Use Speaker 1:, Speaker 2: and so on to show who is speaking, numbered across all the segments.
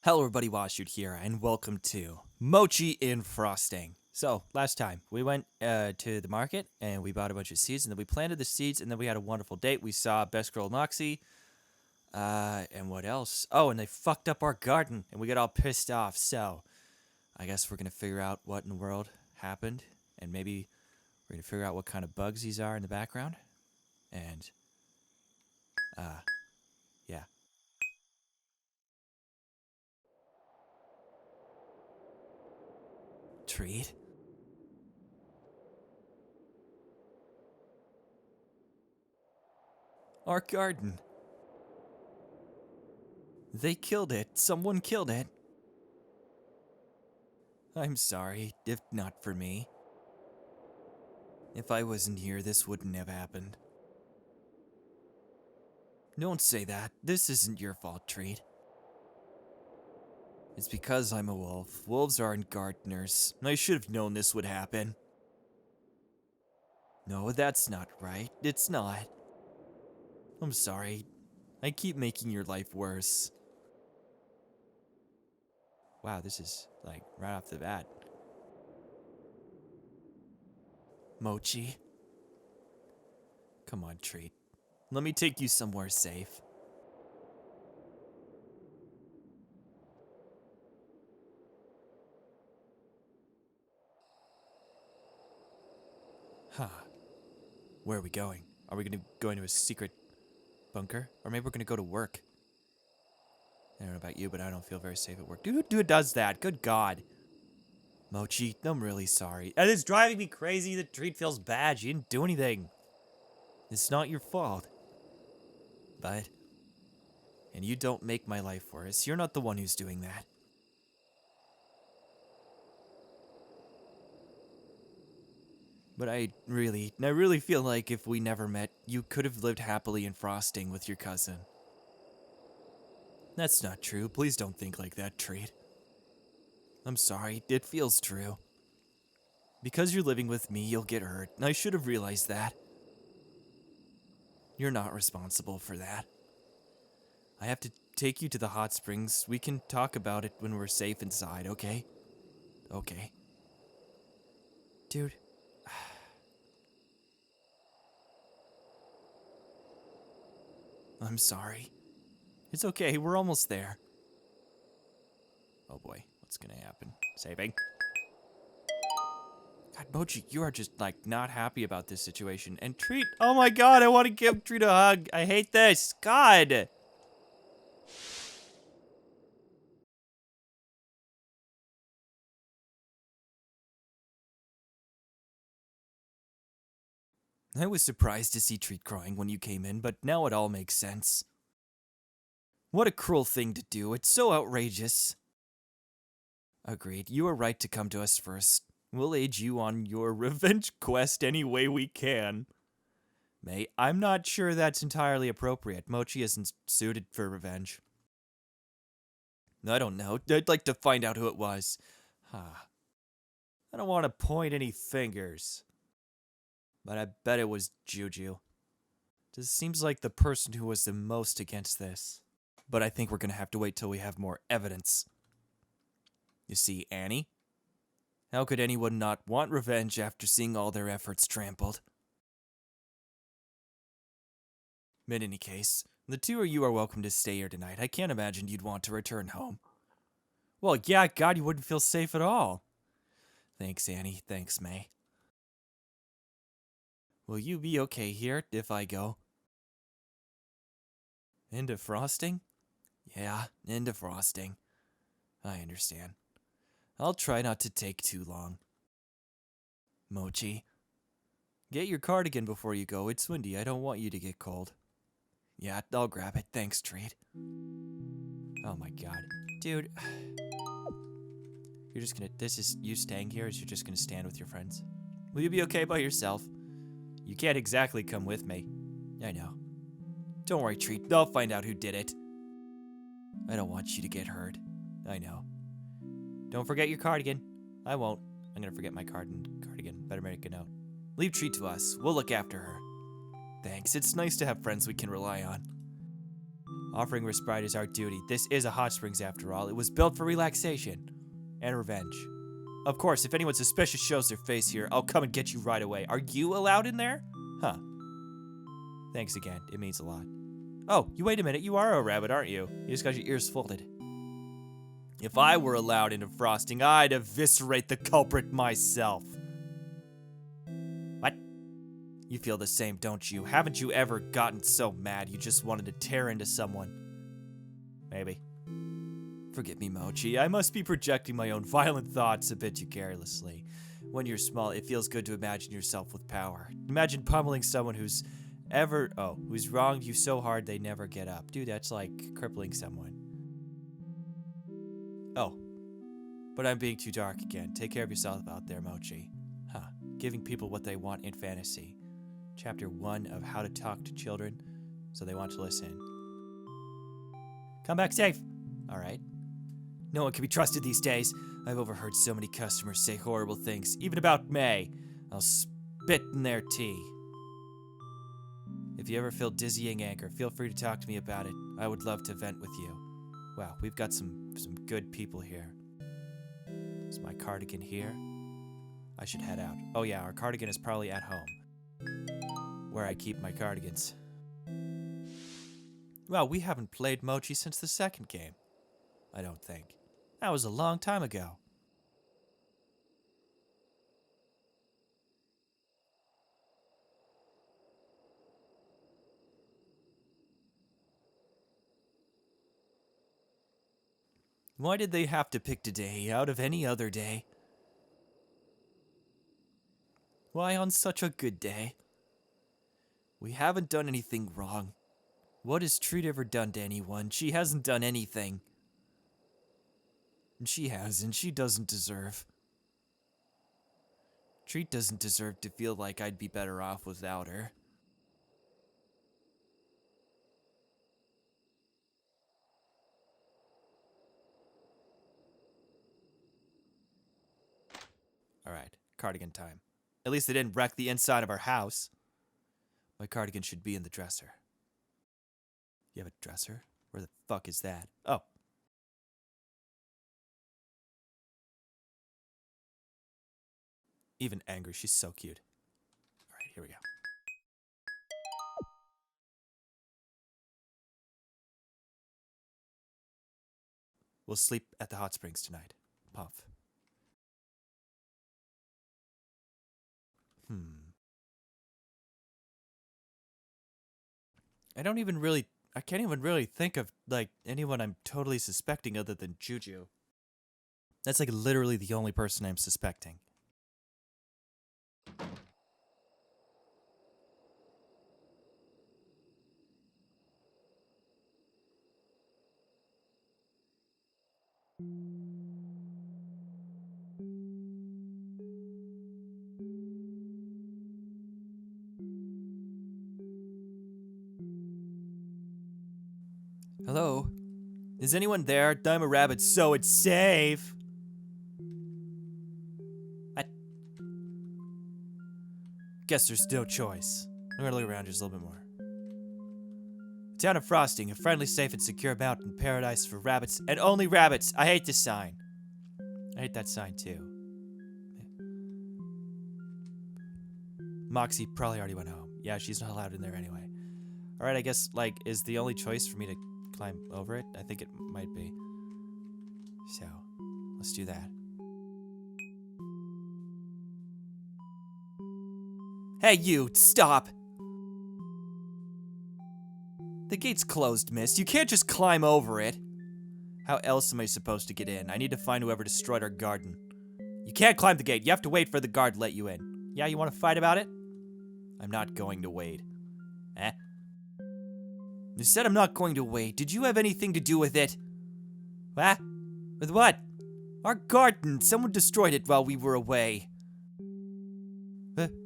Speaker 1: Hello everybody, Washoot here, and welcome to Mochi in Frosting. So, last time, we went to the market, and we bought a bunch of seeds, and then we planted the seeds, and then we had a wonderful date. We saw Best Girl Moxie, and what else? Oh, and they fucked up our garden, and we got all pissed off, so I guess we're gonna figure out what in the world happened, and maybe we're gonna figure out what kind of bugs these are in the background, and, yeah. Treat? Our garden. They killed it. Someone killed it. I'm sorry, if not for me. If I wasn't here, this wouldn't have happened. Don't say that. This isn't your fault, Treat. It's because I'm a wolf. Wolves aren't gardeners. I should have known this would happen. No, that's not right. It's not. I'm sorry. I keep making your life worse. Wow, this is, like, right off the bat. Mochi? Come on, Treat. Let me take you somewhere safe. Huh. Where are we going? Are we gonna go into a secret bunker? Or maybe we're gonna go to work? I don't know about you, but I don't feel very safe at work. Dude does that. Good God. Mochi, I'm really sorry. And it's driving me crazy. The Treat feels bad. She didn't do anything. It's not your fault. But, and you don't make my life worse. You're not the one who's doing that. But I really feel like if we never met, you could have lived happily in Frosting with your cousin. That's not true. Please don't think like that, Treat. I'm sorry. It feels true. Because you're living with me, you'll get hurt. I should have realized that. You're not responsible for that. I have to take you to the hot springs. We can talk about it when we're safe inside, okay? Okay. Dude. I'm sorry. It's okay, we're almost there. Oh boy, what's gonna happen? Saving. God, Mochi, you are just, like, not happy about this situation. And Treat, oh my god, I want to give Treat a hug. I hate this. God. I was surprised to see Treat crying when you came in, but now it all makes sense. What a cruel thing to do. It's so outrageous. Agreed. You are right to come to us first. We'll aid you on your revenge quest any way we can. May, I'm not sure that's entirely appropriate. Mochi isn't suited for revenge. I don't know. I'd like to find out who it was. Huh. I don't want to point any fingers. But I bet it was Juju. This seems like the person who was the most against this. But I think we're gonna have to wait till we have more evidence. You see, Annie? How could anyone not want revenge after seeing all their efforts trampled? In any case, the two of you are welcome to stay here tonight. I can't imagine you'd want to return home. Well, yeah, God, you wouldn't feel safe at all. Thanks, Annie. Thanks, May. Will you be okay here if I go? Into Frosting? Yeah, into Frosting. I understand. I'll try not to take too long. Mochi, get your cardigan before you go. It's windy. I don't want you to get cold. Yeah, I'll grab it. Thanks, Treat. Oh my god. Dude. You're just gonna... This is you staying here, or you're just gonna stand with your friends? Will you be okay by yourself? You can't exactly come with me. I know. Don't worry, Treat. I'll find out who did it. I don't want you to get hurt. I know. Don't forget your cardigan. I won't. I'm gonna forget my cardigan. Better make a note. Leave Treat to us. We'll look after her. Thanks. It's nice to have friends we can rely on. Offering respite is our duty. This is a hot springs after all. It was built for relaxation and revenge. Of course, if anyone suspicious shows their face here, I'll come and get you right away. Are you allowed in there? Huh. Thanks again. It means a lot. Oh, you wait a minute. You are a rabbit, aren't you? You just got your ears folded. If I were allowed into frosting, I'd eviscerate the culprit myself. What? You feel the same, don't you? Haven't you ever gotten so mad you just wanted to tear into someone? Maybe. Forgive me, Mochi. I must be projecting my own violent thoughts a bit too carelessly. When you're small, it feels good to imagine yourself with power. Imagine pummeling someone who's wronged you so hard they never get up. Dude, that's like crippling someone. Oh, but I'm being too dark again. Take care of yourself out there, Mochi. Huh. Giving people what they want in fantasy. Chapter 1 of How to Talk to Children, so they want to listen. Come back safe. All right. No one can be trusted these days. I've overheard so many customers say horrible things, even about May. I'll spit in their tea. If you ever feel dizzying anger, feel free to talk to me about it. I would love to vent with you. Wow, we've got some good people here. Is my cardigan here? I should head out. Oh yeah, our cardigan is probably at home, where I keep my cardigans. Well, we haven't played Mochi since the second game. I don't think. That was a long time ago. Why did they have to pick today out of any other day? Why on such a good day? We haven't done anything wrong. What has Treat ever done to anyone? She hasn't done anything. And she hasn't. She doesn't deserve. Treat doesn't deserve to feel like I'd be better off without her. Alright, cardigan time. At least they didn't wreck the inside of our house. My cardigan should be in the dresser. You have a dresser? Where the fuck is that? Oh. Even angry, she's so cute. Alright, here we go. We'll sleep at the hot springs tonight. Puff. I can't even really think of, like, anyone I'm totally suspecting other than Juju. That's, like, literally the only person I'm suspecting. Hello? Is anyone there? I'm a rabbit, so it's safe. Guess there's no choice. I'm gonna look around just a little bit more. Town of Frosting, a friendly, safe, and secure mountain paradise for rabbits, and only rabbits. I hate this sign. I hate that sign too. Moxie probably already went home. Yeah, she's not allowed in there anyway. Alright, I guess, like, is the only choice for me to climb over it? I think it might be. So, let's do that. Hey, you! Stop! The gate's closed, miss. You can't just climb over it. How else am I supposed to get in? I need to find whoever destroyed our garden. You can't climb the gate. You have to wait for the guard to let you in. Yeah, you want to fight about it? I'm not going to wait. Eh? You said I'm not going to wait. Did you have anything to do with it? What? With what? Our garden. Someone destroyed it while we were away.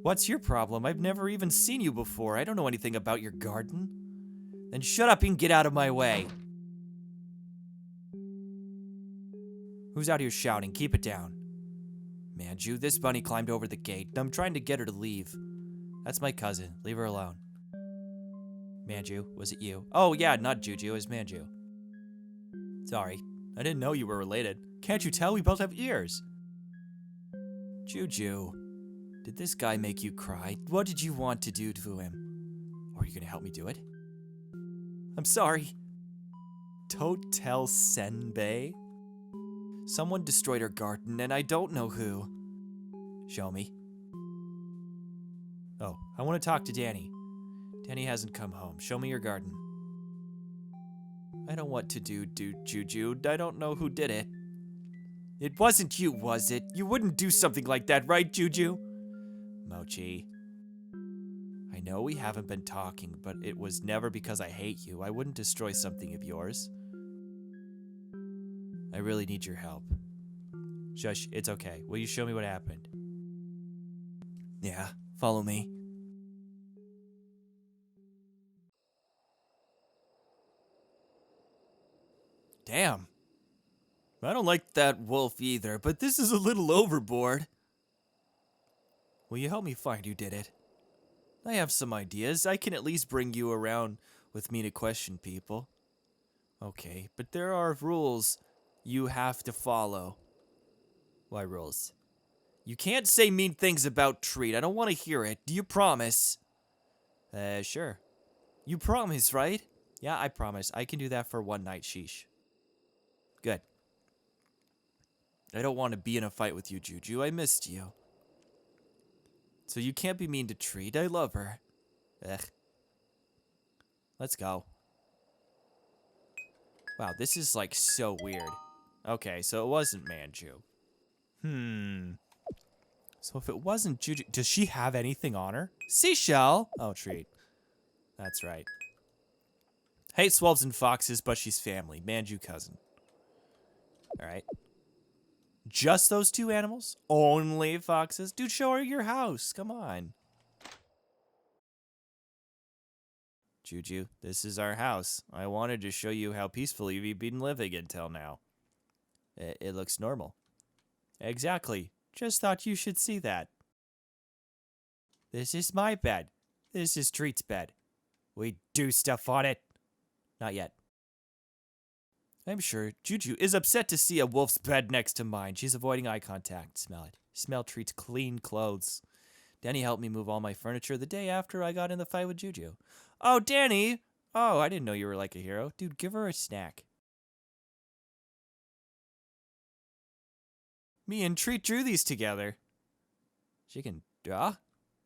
Speaker 1: What's your problem? I've never even seen you before. I don't know anything about your garden. Then shut up and get out of my way. Who's out here shouting? Keep it down. Manju, this bunny climbed over the gate. I'm trying to get her to leave. That's my cousin. Leave her alone. Manju, was it you? Oh, yeah, not Juju, it was Manju. Sorry, I didn't know you were related. Can't you tell we both have ears? Juju, did this guy make you cry? What did you want to do to him? Are you gonna help me do it? I'm sorry. Don't tell Senbei. Someone destroyed her garden, and I don't know who. Show me. Oh, I want to talk to Danny. Danny hasn't come home. Show me your garden. I don't want to do Juju. I don't know who did it. It wasn't you, was it? You wouldn't do something like that, right, Juju? Mochi. I know we haven't been talking, but it was never because I hate you. I wouldn't destroy something of yours. I really need your help. Shush, it's okay. Will you show me what happened? Yeah, follow me. Damn. I don't like that wolf either, but this is a little overboard. Will you help me find who did it? I have some ideas. I can at least bring you around with me to question people. Okay, but there are rules you have to follow. Why rules? You can't say mean things about Treat. I don't want to hear it. Do you promise? Sure. You promise, right? Yeah, I promise. I can do that for one night, sheesh. Good. I don't want to be in a fight with you, Juju. I missed you. So you can't be mean to Treat. I love her. Ugh. Let's go. Wow, this is like so weird. Okay, so it wasn't Manju. So if it wasn't Juju, does she have anything on her? Seashell! Oh, Treat. That's right. Hates wolves and foxes, but she's family. Manju cousin. Alright. Just those two animals? Only foxes? Dude, show her your house. Come on. Juju, this is our house. I wanted to show you how peacefully we've been living until now. It looks normal. Exactly. Just thought you should see that. This is my bed. This is Treat's bed. We do stuff on it. Not yet. I'm sure Juju is upset to see a wolf's bed next to mine. She's avoiding eye contact. Smell it. Smell Treat's clean clothes. Danny helped me move all my furniture the day after I got in the fight with Juju. Oh, Danny! Oh, I didn't know you were like a hero. Dude, give her a snack. Me and Treat drew these together. She can draw?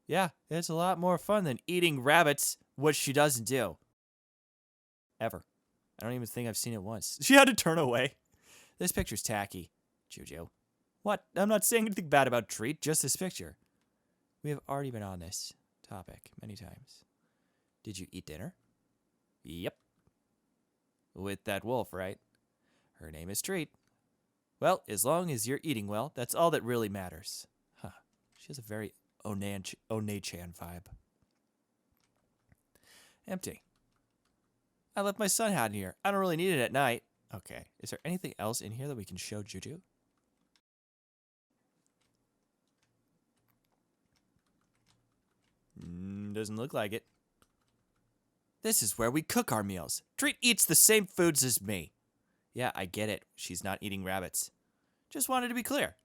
Speaker 1: Yeah, it's a lot more fun than eating rabbits, which she doesn't do. Ever. I don't even think I've seen it once. She had to turn away. This picture's tacky. Juju. What? I'm not saying anything bad about Treat, just this picture. We have already been on this topic many times. Did you eat dinner? Yep. With that wolf, right? Her name is Treat. Well, as long as you're eating well, that's all that really matters. Huh. She has a very One-chan vibe. Empty. I left my sun hat in here. I don't really need it at night. Okay. Is there anything else in here that we can show Juju? Doesn't look like it. This is where we cook our meals. Treat eats the same foods as me. Yeah, I get it. She's not eating rabbits. Just wanted to be clear.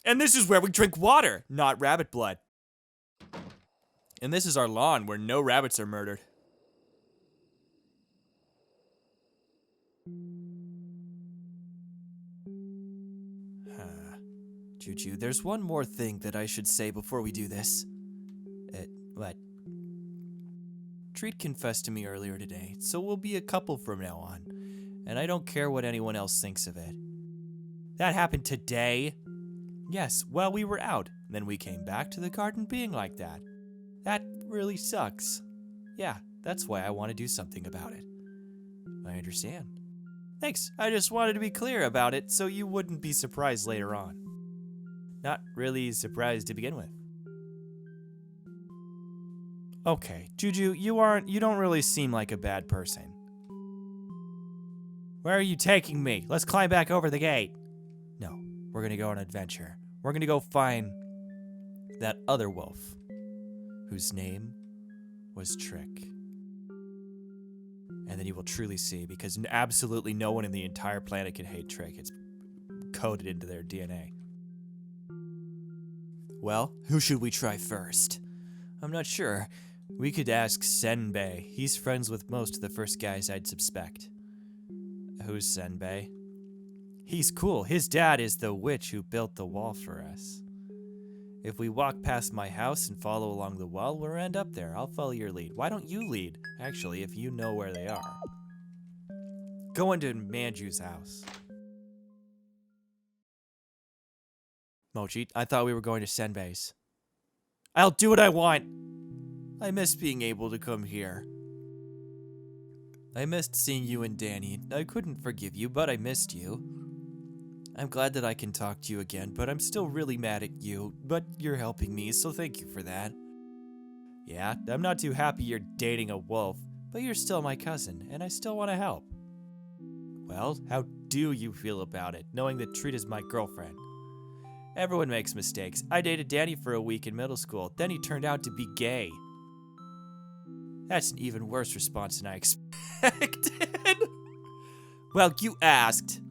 Speaker 1: And this is where we drink water, not rabbit blood. And this is our lawn where no rabbits are murdered. Juju, there's one more thing that I should say before we do this. What? Treat confessed to me earlier today, so we'll be a couple from now on. And I don't care what anyone else thinks of it. That happened today? Yes, while we were out. Then we came back to the garden being like that. That really sucks. Yeah, that's why I want to do something about it. I understand. Thanks, I just wanted to be clear about it so you wouldn't be surprised later on. Not really surprised to begin with. Okay, Juju, you don't really seem like a bad person. Where are you taking me? Let's climb back over the gate. No, we're gonna go on an adventure. We're gonna go find that other wolf, whose name was trick. And then you will truly see, because absolutely no one in the entire planet can hate trick. It's coded into their DNA. Well, who should we try first? I'm not sure. We could ask Senbei. He's friends with most of the first guys I'd suspect. Who's Senbei? He's cool. His dad is the witch who built the wall for us. If we walk past my house and follow along the wall, we'll end up there. I'll follow your lead. Why don't you lead, actually, if you know where they are? Go into Manju's house. Mochi, I thought we were going to Senbei's. I'll do what I want. I miss being able to come here. I missed seeing you and Danny. I couldn't forgive you, but I missed you. I'm glad that I can talk to you again, but I'm still really mad at you. But you're helping me, so thank you for that. Yeah, I'm not too happy you're dating a wolf, but you're still my cousin, and I still want to help. Well, how do you feel about it, knowing that Treat is my girlfriend? Everyone makes mistakes. I dated Danny for a week in middle school, then he turned out to be gay. That's an even worse response than I expected. Well, you asked.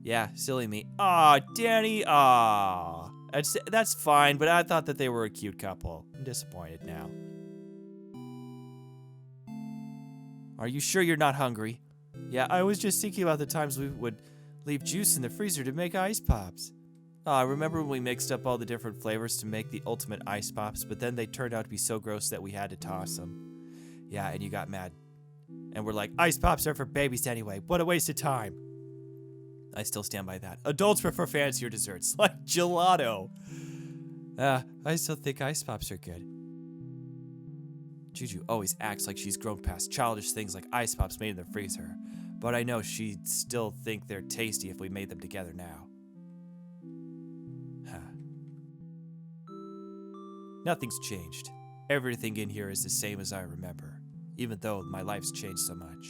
Speaker 1: Yeah, silly me. Aw, Danny, aw. That's fine, but I thought that they were a cute couple. I'm disappointed now. Are you sure you're not hungry? Yeah, I was just thinking about the times we would leave juice in the freezer to make ice pops. Remember when we mixed up all the different flavors to make the ultimate ice pops, but then they turned out to be so gross that we had to toss them? Yeah, and you got mad. And we're like, ice pops are for babies anyway. What a waste of time. I still stand by that. Adults prefer fancier desserts, like gelato. I still think ice pops are good. Juju always acts like she's grown past childish things like ice pops made in the freezer. But I know she'd still think they're tasty if we made them together now. Nothing's changed. Everything in here is the same as I remember, even though my life's changed so much.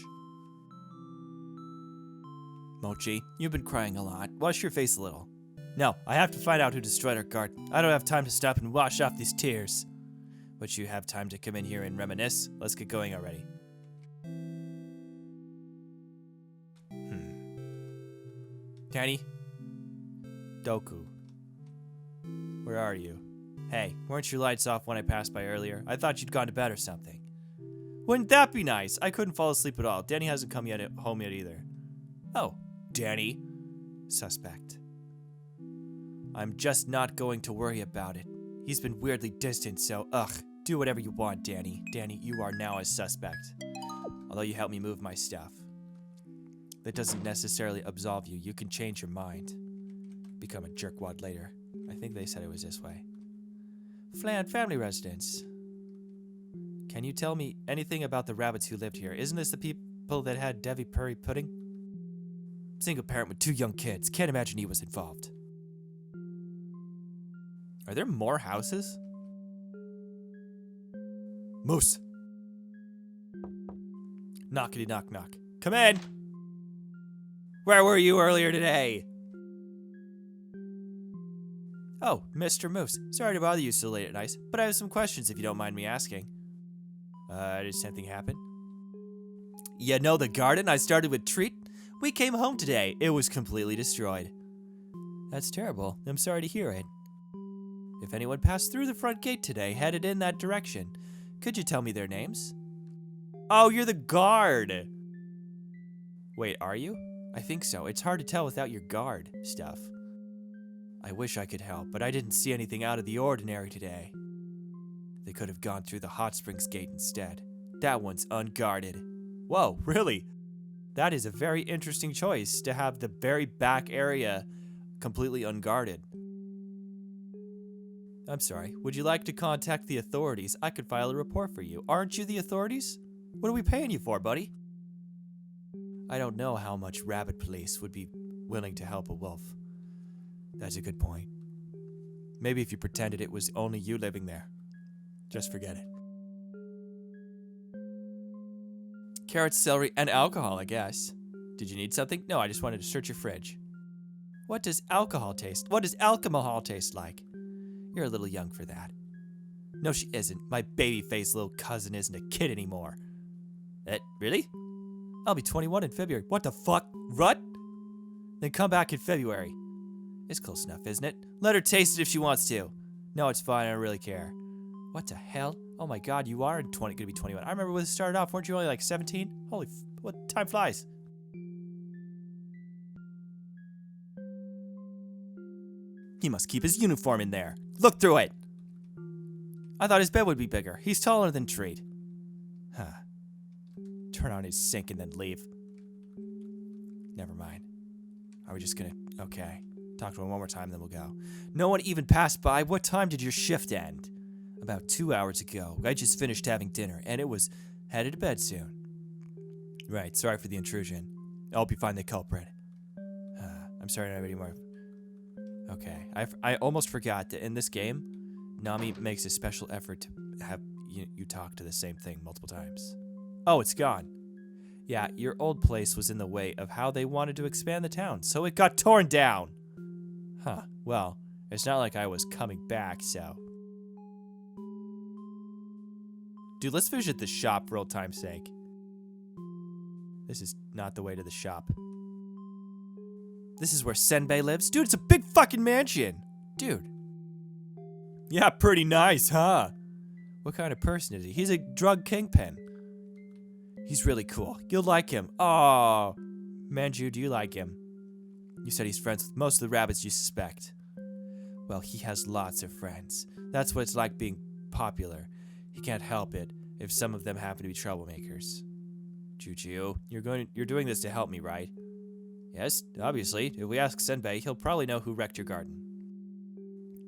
Speaker 1: Mochi, you've been crying a lot. Wash your face a little. No, I have to find out who destroyed our garden. I don't have time to stop and wash off these tears. But you have time to come in here and reminisce. Let's get going already. Danny? Doku. Where are you? Hey, weren't your lights off when I passed by earlier? I thought you'd gone to bed or something. Wouldn't that be nice? I couldn't fall asleep at all. Danny hasn't come home yet either. Oh, Danny. Suspect. I'm just not going to worry about it. He's been weirdly distant, so do whatever you want, Danny. Danny, you are now a suspect. Although you helped me move my stuff. That doesn't necessarily absolve you. You can change your mind. Become a jerkwad later. I think they said it was this way. Flan family residence. Can you tell me anything about the rabbits who lived here? Isn't this the people that had Devi Puri pudding? Single parent with 2 young kids. Can't imagine he was involved. Are there more houses? Moose. Knockity knock knock. Come in. Where were you earlier today? Oh, Mr. Moose. Sorry to bother you so late at night, but I have some questions if you don't mind me asking. Did something happen? You know the garden I started with Treat? We came home today. It was completely destroyed. That's terrible. I'm sorry to hear it. If anyone passed through the front gate today, headed in that direction, could you tell me their names? Oh, you're the guard. Wait, are you? I think so. It's hard to tell without your guard stuff. I wish I could help, but I didn't see anything out of the ordinary today. They could have gone through the hot springs gate instead. That one's unguarded. Whoa, really? That is a very interesting choice to have the very back area completely unguarded. I'm sorry, would you like to contact the authorities? I could file a report for you. Aren't you the authorities? What are we paying you for, buddy? I don't know how much rabbit police would be willing to help a wolf. That's a good point. Maybe if you pretended it was only you living there. Just forget it. Carrots, celery, and alcohol, I guess. Did you need something? No, I just wanted to search your fridge. What does alcohol taste like? You're a little young for that. No, she isn't. My baby-faced little cousin isn't a kid anymore. Really? I'll be 21 in February. What the fuck? Rut? Then come back in February. It's close enough, isn't it? Let her taste it if she wants to. No, it's fine. I don't really care. What the hell? Oh my god, you are gonna be 21. I remember when it started off. Weren't you only like 17? What? Time flies. He must keep his uniform in there. Look through it. I thought his bed would be bigger. He's taller than Treat. Huh. Turn on his sink and then leave. Never mind. Are we just gonna... Okay. Talk to him one more time, then we'll go. No one even passed by. What time did your shift end? About 2 hours ago. I just finished having dinner, and it was headed to bed soon. Right, sorry for the intrusion. I hope you find the culprit. I'm sorry I don't have any more... Okay, I almost forgot that in this game, Nami makes a special effort to have you talk to the same thing multiple times. Oh, it's gone. Yeah, your old place was in the way of how they wanted to expand the town, so it got torn down. Huh, well, it's not like I was coming back, so... Dude, let's visit the shop for old time's sake. This is not the way to the shop. This is where Senbei lives? Dude, it's a big fucking mansion! Dude. Yeah, pretty nice, huh? What kind of person is he? He's a drug kingpin. He's really cool. You'll like him. Oh, Manju, do you like him? You said he's friends with most of the rabbits you suspect. Well, he has lots of friends. That's what it's like being popular. He can't help it if some of them happen to be troublemakers. Chuchu, you're doing this to help me, right? Yes, obviously. If we ask Senbei, he'll probably know who wrecked your garden.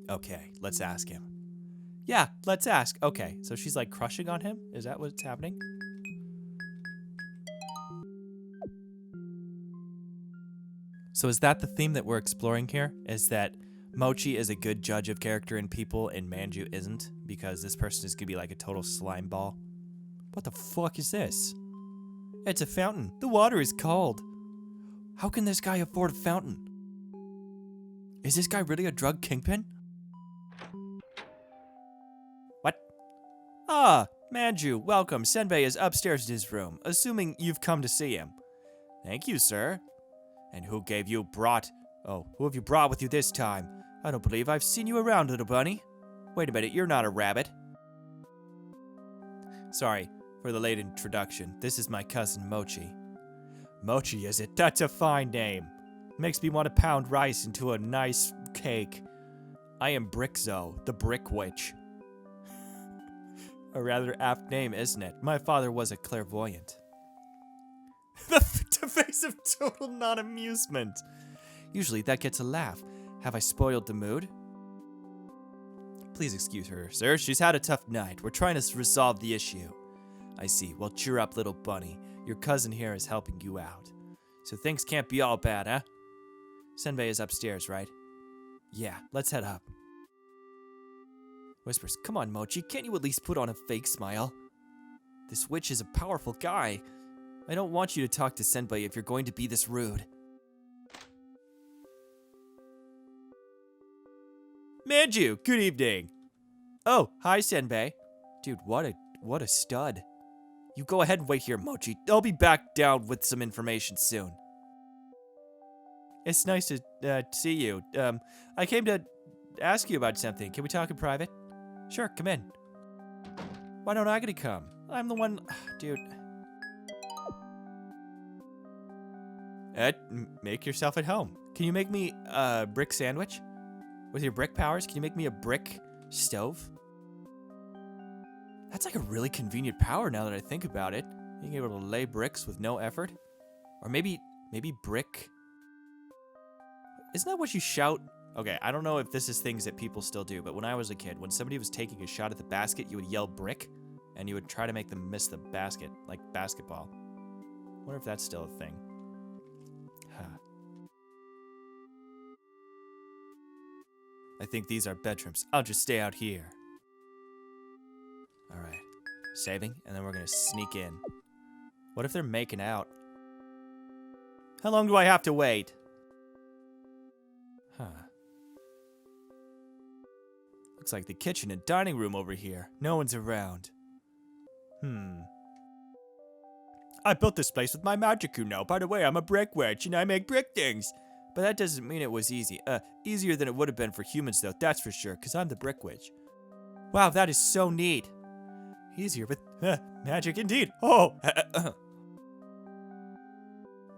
Speaker 1: Okay, let's ask him. Yeah, let's ask. Okay, so she's like crushing on him? Is that what's happening? So is that the theme that we're exploring here? Is that Mochi is a good judge of character in people and Manju isn't? Because this person is gonna be like a total slime ball? What the fuck is this? It's a fountain. The water is cold. How can this guy afford a fountain? Is this guy really a drug kingpin? What? Ah, Manju, welcome. Senbei is upstairs in his room, assuming you've come to see him. Thank you, sir. And who have you brought with you this time? I don't believe I've seen you around, little bunny. Wait a minute, you're not a rabbit. Sorry for the late introduction. This is my cousin, Mochi. Mochi, is it? That's a fine name. Makes me want to pound rice into a nice cake. I am Brickzo, the Brick Witch. A rather apt name, isn't it? My father was a clairvoyant. The face of total non-amusement. Usually that gets a laugh. Have I spoiled the mood? Please excuse her, sir. She's had a tough night. We're trying to resolve the issue. I see. Well, cheer up, little bunny. Your cousin here is helping you out. So things can't be all bad, huh? Senbei is upstairs, right? Yeah, let's head up. Whispers, come on, Mochi. Can't you at least put on a fake smile? This witch is a powerful guy. I don't want you to talk to Senbei if you're going to be this rude. Manju, good evening. Oh, hi, Senbei. Dude, what a stud. You go ahead and wait here, Mochi. I'll be back down with some information soon. It's nice to see you. I came to ask you about something. Can we talk in private? Sure, come in. Why don't I get to come? I'm the one... Dude. Make yourself at home. Can you make me a brick sandwich? With your brick powers, can you make me a brick stove? That's like a really convenient power now that I think about it. Being able to lay bricks with no effort. Or maybe brick... Isn't that what you shout? Okay, I don't know if this is things that people still do, but when I was a kid, when somebody was taking a shot at the basket, you would yell brick, and you would try to make them miss the basket, like basketball. I wonder if that's still a thing. Huh. I think these are bedrooms. I'll just stay out here. Alright. Saving, and then we're gonna sneak in. What if they're making out? How long do I have to wait? Huh. Looks like the kitchen and dining room over here. No one's around. I built this place with my magic, you know. By the way, I'm a brick witch and I make brick things. But that doesn't mean it was easy. Easier than it would have been for humans, though, that's for sure, because I'm the brick witch. Wow, that is so neat. Easier with magic indeed. Oh!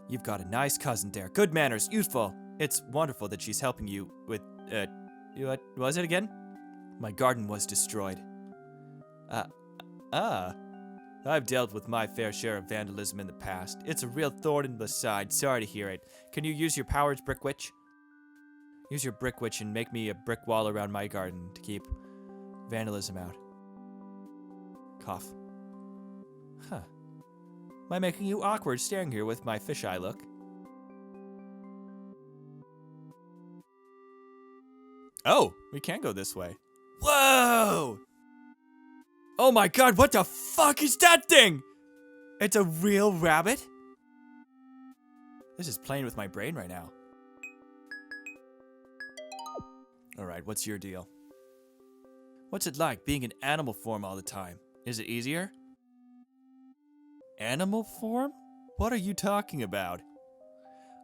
Speaker 1: You've got a nice cousin there. Good manners, youthful. It's wonderful that she's helping you with, what was it again? My garden was destroyed. I've dealt with my fair share of vandalism in the past. It's a real thorn in the side. Sorry to hear it. Can you use your powers, Brick Witch? Use your Brick Witch and make me a brick wall around my garden to keep vandalism out. Cough. Huh. Am I making you awkward staring here with my fisheye look? Oh, we can go this way. Whoa! Oh my god, what the fuck is that thing? It's a real rabbit? This is playing with my brain right now. Alright, what's your deal? What's it like being in animal form all the time? Is it easier? Animal form? What are you talking about?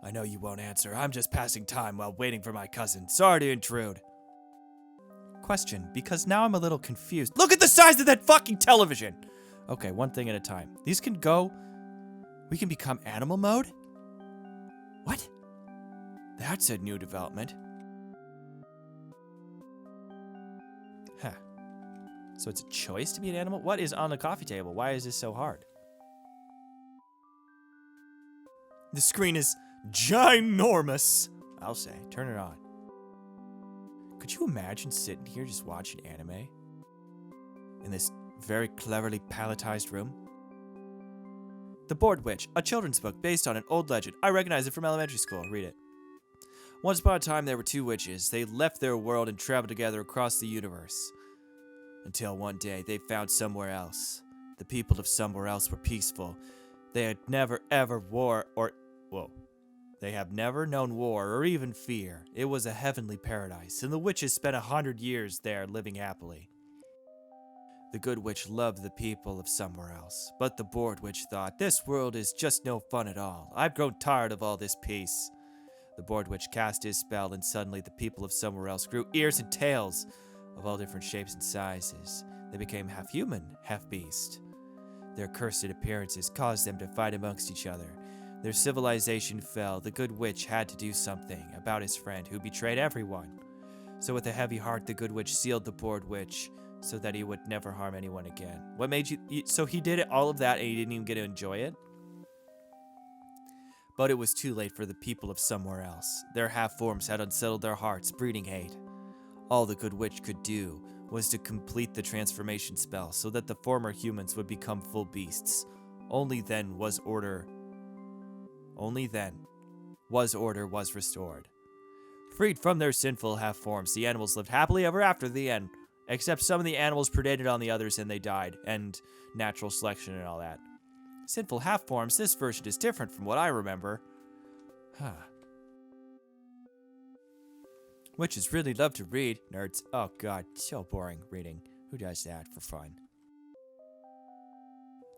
Speaker 1: I know you won't answer. I'm just passing time while waiting for my cousin. Sorry to intrude. Question, because now I'm a little confused. Look at the size of that fucking television! Okay, one thing at a time. These can go... We can become animal mode? What? That's a new development. Huh. So it's a choice to be an animal? What is on the coffee table? Why is this so hard? The screen is ginormous. I'll say, turn it on. Could you imagine sitting here just watching anime? In this very cleverly palletized room? The Bored Witch, a children's book based on an old legend. I recognize it from elementary school. Read it. Once upon a time, there were two witches. They left their world and traveled together across the universe. Until one day, they found somewhere else. The people of somewhere else were peaceful. They had never ever They have never known war or even fear. It was a heavenly paradise, and the witches spent 100 years there living happily. The good witch loved the people of somewhere else, but the bored witch thought, this world is just no fun at all. I've grown tired of all this peace. The bored witch cast his spell, and suddenly the people of somewhere else grew ears and tails of all different shapes and sizes. They became half human, half beast. Their cursed appearances caused them to fight amongst each other. Their civilization fell. The good witch had to do something about his friend who betrayed everyone. So with a heavy heart, the good witch sealed the bored witch so that he would never harm anyone again. What made you... So he did all of that and he didn't even get to enjoy it? But it was too late for the people of somewhere else. Their half-forms had unsettled their hearts, breeding hate. All the good witch could do was to complete the transformation spell so that the former humans would become full beasts. Only then was order was restored. Freed from their sinful half-forms, the animals lived happily ever after the end. Except some of the animals predated on the others and they died, and natural selection and all that. Sinful half-forms, this version is different from what I remember. Huh. Witches really love to read, nerds. Oh god, so boring reading. Who does that for fun?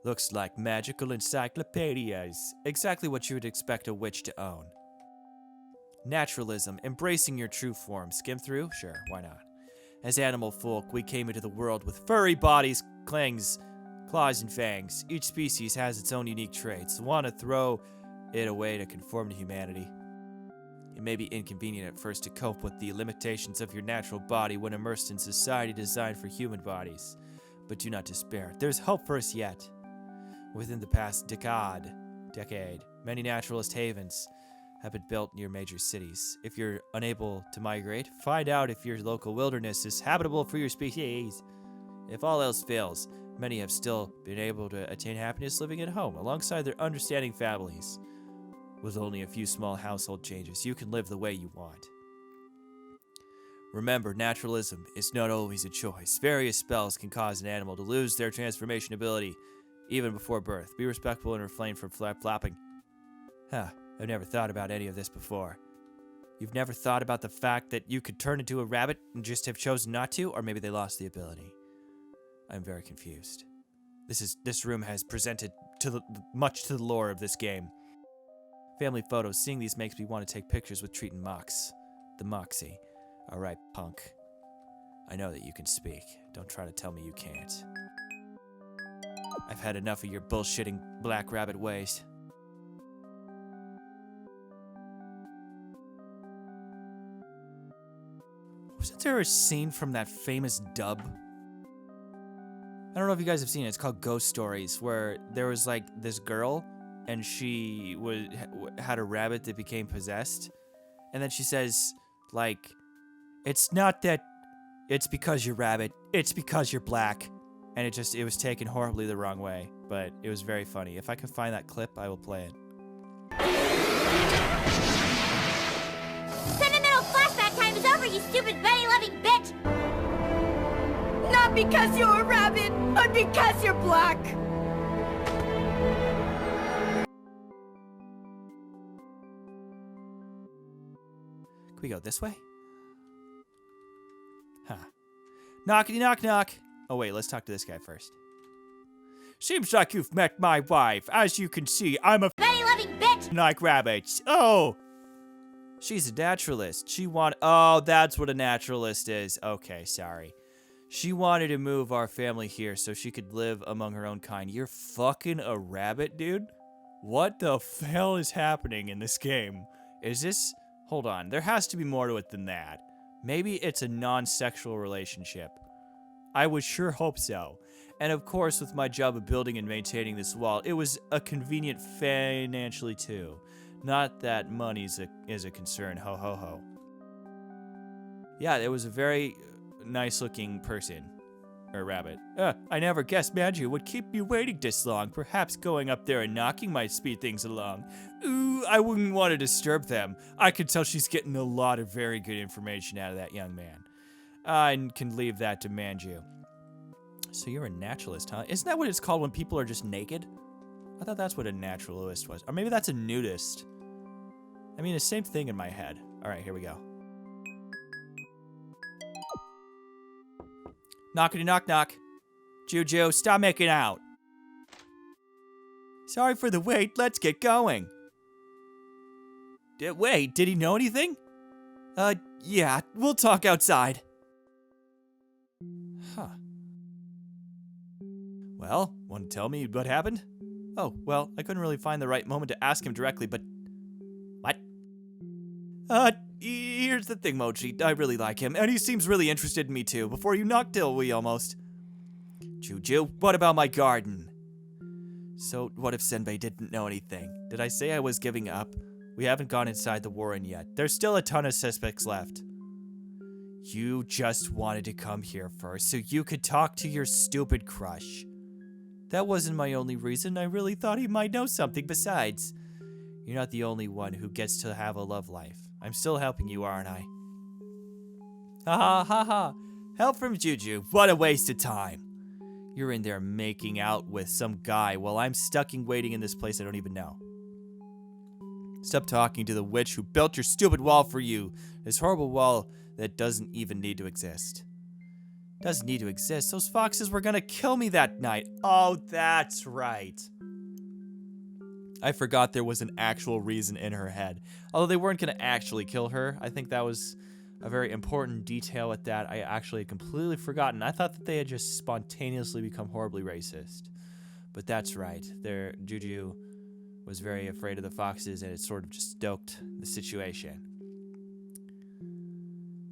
Speaker 1: Looks like magical encyclopedias. Exactly what you would expect a witch to own. Naturalism, embracing your true form. Skim through? Sure, why not? As animal folk, we came into the world with furry bodies, claws, and fangs. Each species has its own unique traits. Want to throw it away to conform to humanity. It may be inconvenient at first to cope with the limitations of your natural body when immersed in society designed for human bodies. But do not despair. There's hope for us yet. Within the past decade, many naturalist havens have been built near major cities. If you're unable to migrate, find out if your local wilderness is habitable for your species. If all else fails, many have still been able to attain happiness living at home alongside their understanding families. With only a few small household changes, you can live the way you want. Remember, naturalism is not always a choice. Various spells can cause an animal to lose their transformation ability, even before birth. Be respectful and refrain from flapping. Huh, I've never thought about any of this before. You've never thought about the fact that you could turn into a rabbit and just have chosen not to? Or maybe they lost the ability. I'm very confused. This room has presented much to the lore of this game. Family photos. Seeing these makes me want to take pictures with Treat and Mox. The Moxie. Alright, punk. I know that you can speak. Don't try to tell me you can't. I've had enough of your bullshitting black rabbit ways. Wasn't there a scene from that famous dub? I don't know if you guys have seen it. It's called Ghost Stories, where there was like this girl, and she had a rabbit that became possessed, and then she says, like, it's not that it's because you're rabbit, it's because you're black, and it was taken horribly the wrong way, but it was very funny. If I can find that clip, I will play it.
Speaker 2: Sentimental flashback time is over, you stupid Betty-loving bitch! Not because you're a rabbit, but because you're black!
Speaker 1: Can we go this way? Huh. Knockity knock knock. Oh wait, let's talk to this guy first. Seems like you've met my wife. As you can see, I'm a
Speaker 2: Betty-loving bitch!
Speaker 1: like rabbits. Oh! She's a naturalist. Oh, that's what a naturalist is. Okay, sorry. She wanted to move our family here so she could live among her own kind. You're fucking a rabbit, dude? What the hell is happening in this game? Is this... Hold on, there has to be more to it than that. Maybe it's a non-sexual relationship. I would sure hope so. And of course, with my job of building and maintaining this wall, it was a convenient financially too. Not that money is a concern, ho ho ho. Yeah, it was a very nice-looking person. Or rabbit. I never guessed Manju would keep me waiting this long. Perhaps going up there and knocking might speed things along. Ooh, I wouldn't want to disturb them. I can tell she's getting a lot of very good information out of that young man. I can leave that to Manju. So you're a naturalist, huh? Isn't that what it's called when people are just naked? I thought that's what a naturalist was. Or maybe that's a nudist. I mean, the same thing in my head. Alright, here we go. Knockity knock knock. Juju, stop making out. Sorry for the wait, let's get going. Wait, did he know anything? Yeah, we'll talk outside. Huh. Well, want to tell me what happened? Oh, well, I couldn't really find the right moment to ask him directly, but... What? Here's the thing, Mochi. I really like him, and he seems really interested in me too. Before you knocked till we almost... Juju, what about my garden? So, what if Senbei didn't know anything? Did I say I was giving up? We haven't gone inside the warren yet. There's still a ton of suspects left. You just wanted to come here first so you could talk to your stupid crush. That wasn't my only reason. I really thought he might know something besides. You're not the only one who gets to have a love life. I'm still helping you, aren't I? Ha ha ha ha. Help from Juju. What a waste of time. You're in there making out with some guy while I'm stuck in waiting in this place I don't even know. Stop talking to the witch who built your stupid wall for you. This horrible wall that doesn't even need to exist. Doesn't need to exist. Those foxes were gonna kill me that night. Oh, that's right. I forgot there was an actual reason in her head. Although they weren't gonna actually kill her. I think that was a very important detail at that. I actually had completely forgotten. I thought that they had just spontaneously become horribly racist. But that's right. Juju was very afraid of the foxes, and it sort of just stoked the situation.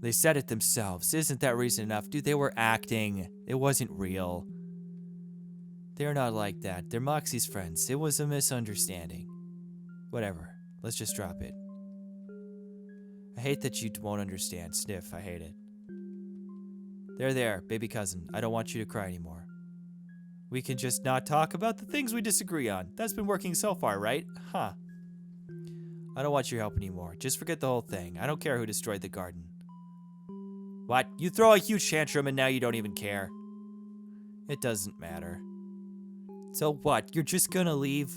Speaker 1: They said it themselves. Isn't that reason enough? Dude, they were acting. It wasn't real. They're not like that. They're Moxie's friends. It was a misunderstanding. Whatever. Let's just drop it. I hate that you won't understand. Sniff, I hate it. There, baby cousin. I don't want you to cry anymore. We can just not talk about the things we disagree on. That's been working so far, right? Huh. I don't want your help anymore. Just forget the whole thing. I don't care who destroyed the garden. What? You throw a huge tantrum and now you don't even care? It doesn't matter. So what? You're just gonna leave?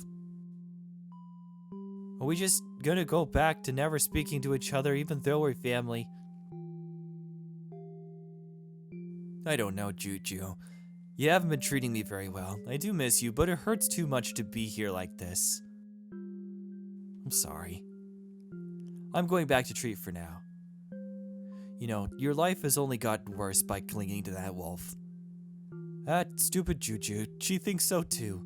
Speaker 1: Are we just gonna go back to never speaking to each other even though we're family. I don't know, Juju. You haven't been treating me very well. I do miss you, but it hurts too much to be here like this. I'm sorry. I'm going back to treat for now. You know, your life has only gotten worse by clinging to that wolf. That stupid Juju, she thinks so too.